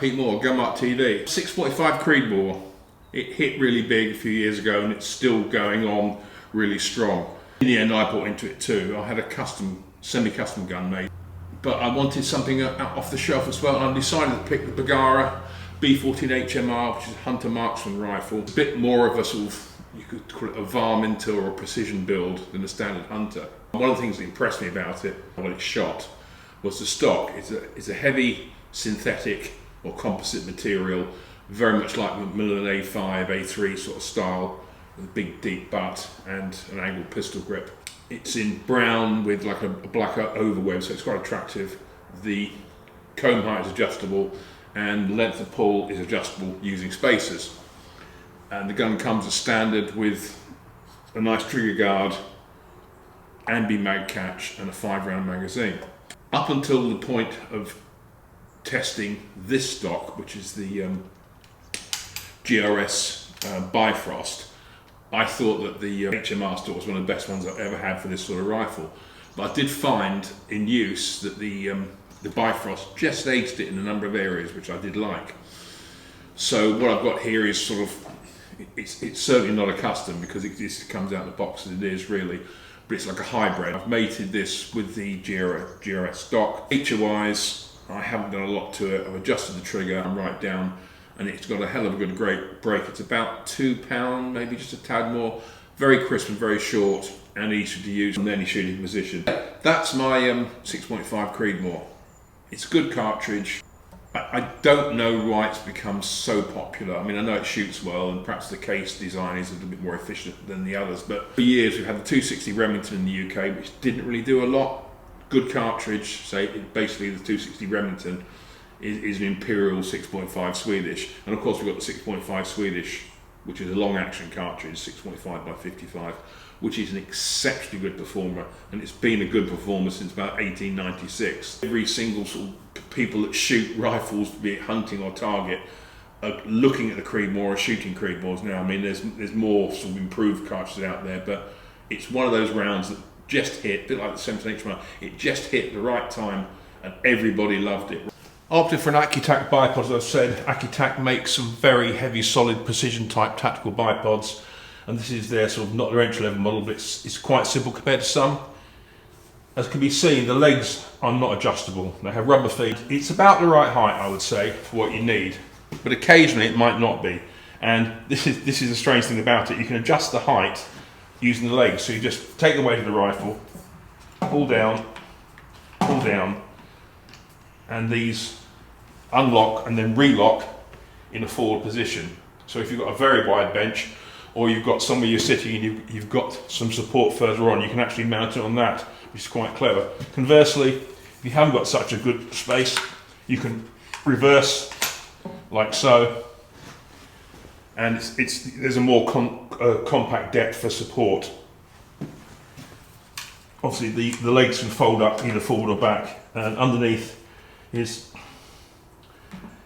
Pete Moore, Mart TV. 6.45 Creedmoor. It hit really big a few years ago and it's still going on really strong. In the end I bought into it too. I had a semi-custom gun made, but I wanted something off the shelf as well, and I decided to pick the Bergara B14 HMR, which is a hunter marksman rifle. It's a bit more of a sort of, you could call it a varmint or a precision build than a standard hunter. One of the things that impressed me about it when it shot was the stock. It's a heavy synthetic or composite material, very much like the Miller A5, A3 sort of style, with a big deep butt and an angled pistol grip. It's in brown with like a black overweb, so it's quite attractive. The comb height is adjustable and length of pull is adjustable using spacers. And the gun comes as standard with a nice trigger guard, ambi mag catch and a 5-round magazine. Up until the point of testing this stock, which is the GRS Bifrost, I thought that the HMR stock was one of the best ones I've ever had for this sort of rifle. But I did find in use that the Bifrost just aged it in a number of areas, which I did like. So what I've got here is sort of, it's certainly not a custom because it just comes out of the box as it is really, but it's like a hybrid. I've mated this with the GRS stock. Feature-wise, I haven't done a lot to it. I've adjusted the trigger, I'm right down, and it's got a hell of a good great break. It's about £2, maybe just a tad more. Very crisp and very short and easy to use in any shooting position. That's my 6.5 Creedmoor. It's a good cartridge. I don't know why it's become so popular. I mean, I know it shoots well and perhaps the case design is a little bit more efficient than the others, but for years we've had the 260 Remington in the UK, which didn't really do a lot. Good cartridge, say basically the 260 Remington is an Imperial 6.5 Swedish, and of course we've got the 6.5 Swedish, which is a long action cartridge, 6.5 by 55, which is an exceptionally good performer, and it's been a good performer since about 1896. Every single sort of people that shoot rifles, be it hunting or target, are looking at the Creedmoor or shooting Creedmoors now. I mean, there's more sort of improved cartridges out there, but it's one of those rounds that just hit, a bit like the 17 HMR, it just hit the right time and everybody loved it. I opted for an Ammotec bipod, as I've said. Ammotec makes some very heavy, solid, precision type tactical bipods, and this is their sort of not their entry level model, but it's quite simple compared to some. As can be seen, the legs are not adjustable. They have rubber feet. It's about the right height, I would say, for what you need, but occasionally it might not be. And this is a strange thing about it. You can adjust the height using the legs. So you just take the weight of the rifle, pull down, and these unlock and then relock in a forward position. So if you've got a very wide bench, or you've got somewhere you're sitting and you've got some support further on, you can actually mount it on that, which is quite clever. Conversely, if you haven't got such a good space, you can reverse like so, and there's a more compact depth for support. Obviously the legs can fold up either forward or back, and underneath is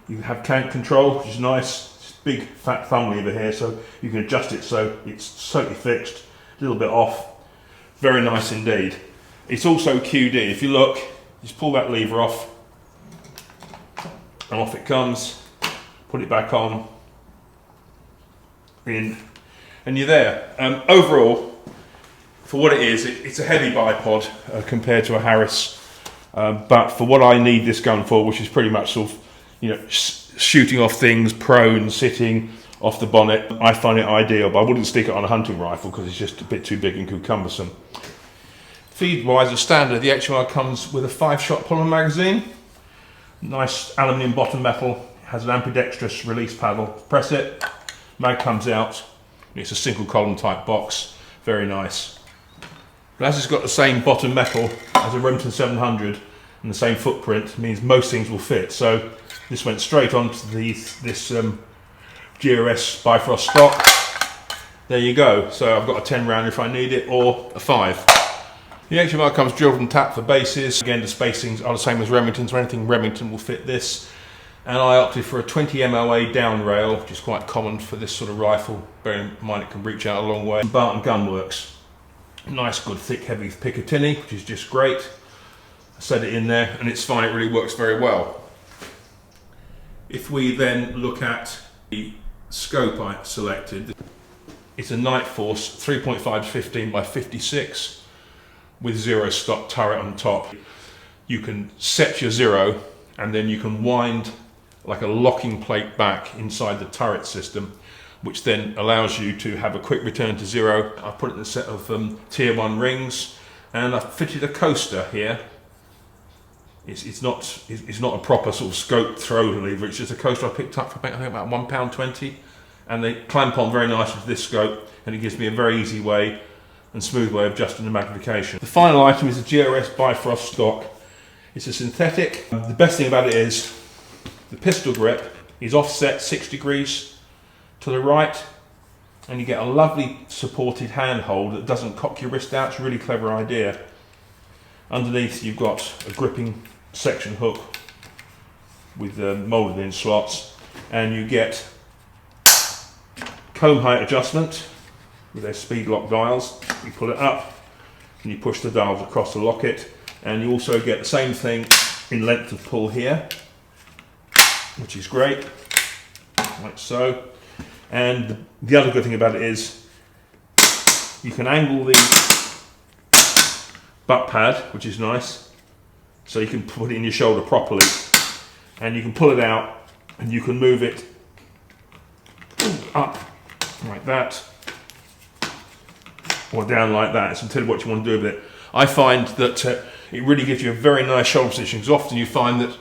you have crank control, which is nice. It's a big fat thumb lever here, so you can adjust it so it's totally fixed, a little bit off. Very nice indeed. It's also QD. If you look, just pull that lever off, and off it comes. Put it back on, in, and you're there. Overall, for what it is, it's a heavy bipod compared to a Harris, but for what I need this gun for, which is pretty much sort of, you know, shooting off things, prone, sitting off the bonnet, I find it ideal. But I wouldn't stick it on a hunting rifle because it's just a bit too big and too cumbersome. Feed-wise, as standard, the HMR comes with a 5-shot polymer magazine, nice aluminium bottom metal, has an ambidextrous release paddle. Press it, mag comes out. It's a single column type box, very nice. But as it's got the same bottom metal as a Remington 700 and the same footprint, means most things will fit. So this went straight onto this GRS Bifrost stock. There you go. So I've got a 10 round if I need it, or a 5. The HMR comes drilled and tapped for bases. Again, the spacings are the same as Remington, so anything Remington will fit this. And I opted for a 20 MOA down rail, which is quite common for this sort of rifle. Bearing in mind it can reach out a long way. Barton Gunworks. Nice, good, thick, heavy Picatinny, which is just great. I set it in there, and it's fine. It really works very well. If we then look at the scope I selected, it's a Night Force 3.5 to 15 by 56 with 0 stock turret on top. You can set your 0 and then you can wind like a locking plate back inside the turret system, which then allows you to have a quick return to 0. I've put it in a set of tier 1 rings, and I've fitted a coaster here. It's not a proper sort of scope throw lever, it's just a coaster I picked up for I think about £1.20, and they clamp on very nicely to this scope, and it gives me a very easy way and smooth way of adjusting the magnification. The final item is a GRS Bifrost stock. It's a synthetic. The best thing about it is the pistol grip is offset 6 degrees to the right, and you get a lovely supported handhold that doesn't cock your wrist out. It's a really clever idea. Underneath you've got a gripping section hook with moulded in slots, and you get comb height adjustment with their speed lock dials. You pull it up and you push the dials across to lock it, and you also get the same thing in length of pull here, which is great, like so. And the other good thing about it is you can angle the butt pad, which is nice, so you can put it in your shoulder properly, and you can pull it out and you can move it up like that or down like that. It's entirely what you want to do with it. I find that it really gives you a very nice shoulder position, because often you find that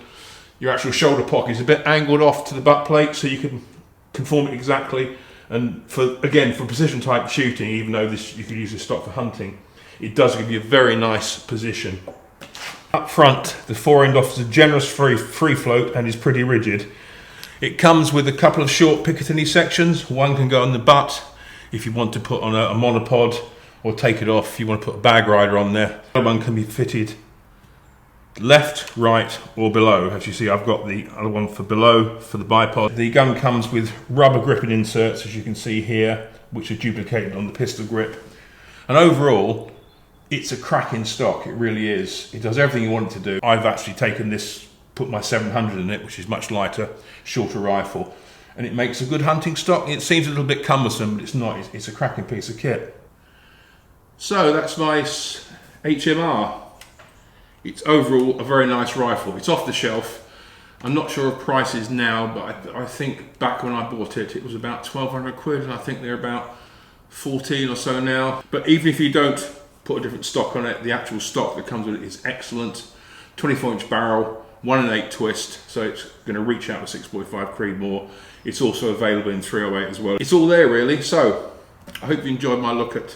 your actual shoulder pocket is a bit angled off to the butt plate, so you can conform it exactly. And for precision type shooting, even though you could use this stock for hunting, it does give you a very nice position. Up front, the fore-end offers a generous free float and is pretty rigid. It comes with a couple of short Picatinny sections. One can go on the butt if you want to put on a monopod, or take it off if you want to put a bag rider on there. The other one can be fitted left, right or below. As you see, I've got the other one for below for the bipod. The gun comes with rubber gripping inserts, as you can see here, which are duplicated on the pistol grip. And overall, it's a cracking stock, it really is. It does everything you want it to do. I've actually taken this, put my 700 in it, which is much lighter, shorter rifle, and it makes a good hunting stock. It seems a little bit cumbersome, but it's not. It's a cracking piece of kit. So that's my HMR. It's overall a very nice rifle. It's off the shelf. I'm not sure of prices now, but I think back when I bought it, it was about 1,200 quid, and I think they're about 14 or so now. But even if you don't put a different stock on it, the actual stock that comes with it is excellent. 24-inch barrel, 1/8 twist, so it's going to reach out to 6.45 Creedmoor. It's also available in 308 as well. It's all there really. So I hope you enjoyed my look at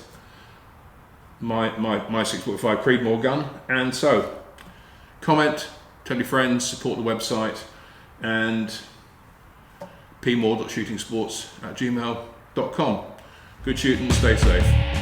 my 6.45 Creedmoor gun. And so comment, tell your friends, support the website, and pmore.shootingsports@gmail.com. Good shooting, stay safe.